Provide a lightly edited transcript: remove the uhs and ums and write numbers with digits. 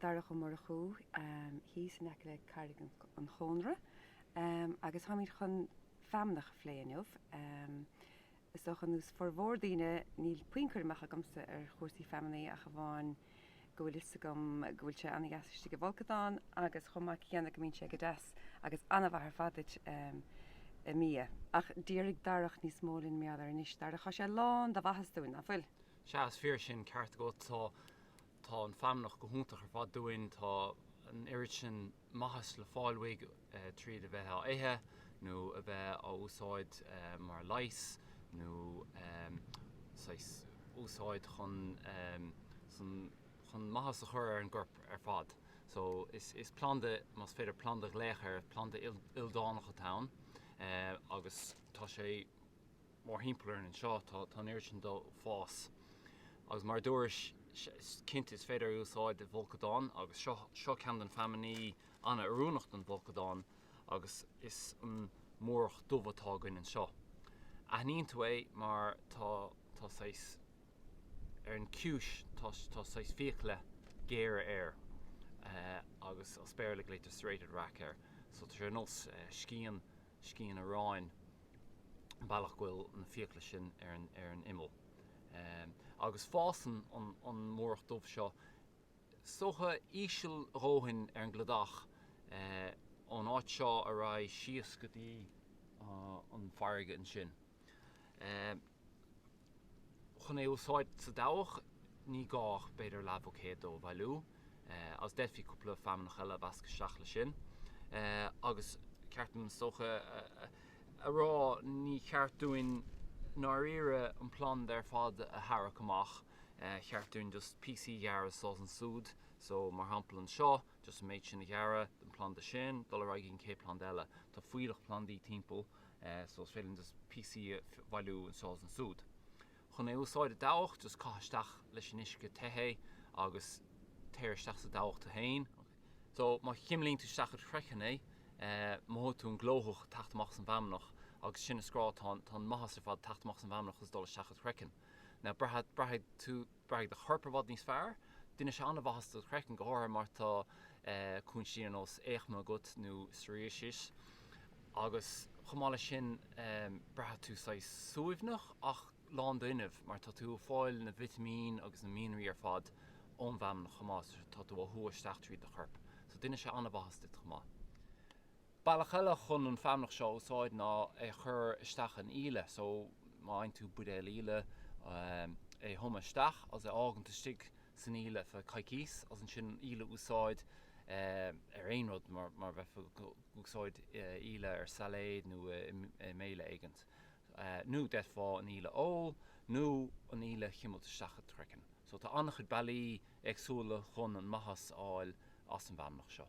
darach go mar a chu hí san le carig an chónra agus haid chun famnach léanmh is dochan nús forhórdíine níl puincuirmeach a gomsa ar chósaí family a bháin gohfuil gom gohfuil se anna gasiste go bhilcadáin agus chumach cheanna go mín sé go des agus anna bhar fadit i mí ach dírig darach níos mólinn meall ar níos darach sé lán de bhahasúin a bhfuil. Se as fear sin ceart go tá an famnach go húntaach ar fád dúin tá an iiri sin maithas le fáilhaig tríd a bheith éthe nó a bheith á úsáid mar leis nó úsáid chun maithas a chur ar an gcorp ar fad. So is plande mas féidir plande léchar plande ildánach a town agus tá sé mór hímplar an seo tá iiri sin do fás. Agus mar dúirs cint is féidir úsáid de Volcadán agus seo cean an family anna arúnacht an Volcadán agus is an mórch dubhatágain an seo. A níon tú é mar tá sais ar an ciúis tá sais fiacla géire air agus a spéirla léite serrated rack air. So tá sé nos scían a ráin bailach bhfuil na fiacla sin ar an imol. Agus fásan an mórach dubh seo socha ísisiil róhin ar an gladach an áit seo a ra síos go dtí an farige an sin. Chun é úsáid sa dách ní gách beidir leadvocéad ó bhailú as defi cúpla famnach eile bhasca seach le sin agus ceartm socha a rá ní ceartúin ná ire an plán ar fad a thara amach cheartún just PC gearra sás an súd, so mar hampel an seo just méid sin gearra den plán de sin dul ra gin cé plán eile tá fuiilech plandí timppel so félinn just PC bhailú an sás an súd. Chun é úsáid a dách just cáisteach leis sin isce tehé agus téiristeach sa dách a hain. So má chimlín tú stachar frechan é má tún glóthach tachtach san bhamnach agus sin scrá tá maithas ar fad tachtach san bhamnach gus dul stachar frechan. Na brahad de chorperhad níos fearr, duine se anna bhas do chrechan gohar mar tá cún sin os éachma gut nó sríis agus chomála sin brahad tú sa suúimhnach ach lán duineh mar tá tú fáil na vitamín agus na mínaí ar fad ón bhamnach chomá tá tú a thuaisteach tríd de chorp. So duine se anna bhas dit chomá. Bailach eile chun an famnach seo úsáid ná chur isteach an ile, so má ein tú bud ile é thomaisteach as ágan stig san ile fa caicís as an sin ile úsáid ar éonrod mar bheith úsáid ile ar saléid nó méile éigent. Nó det fá an ile ó nó an ile chimolteisteach a trekken. So tá annach chud bailí agsúla chun an maithas áil as an bhamnach seo.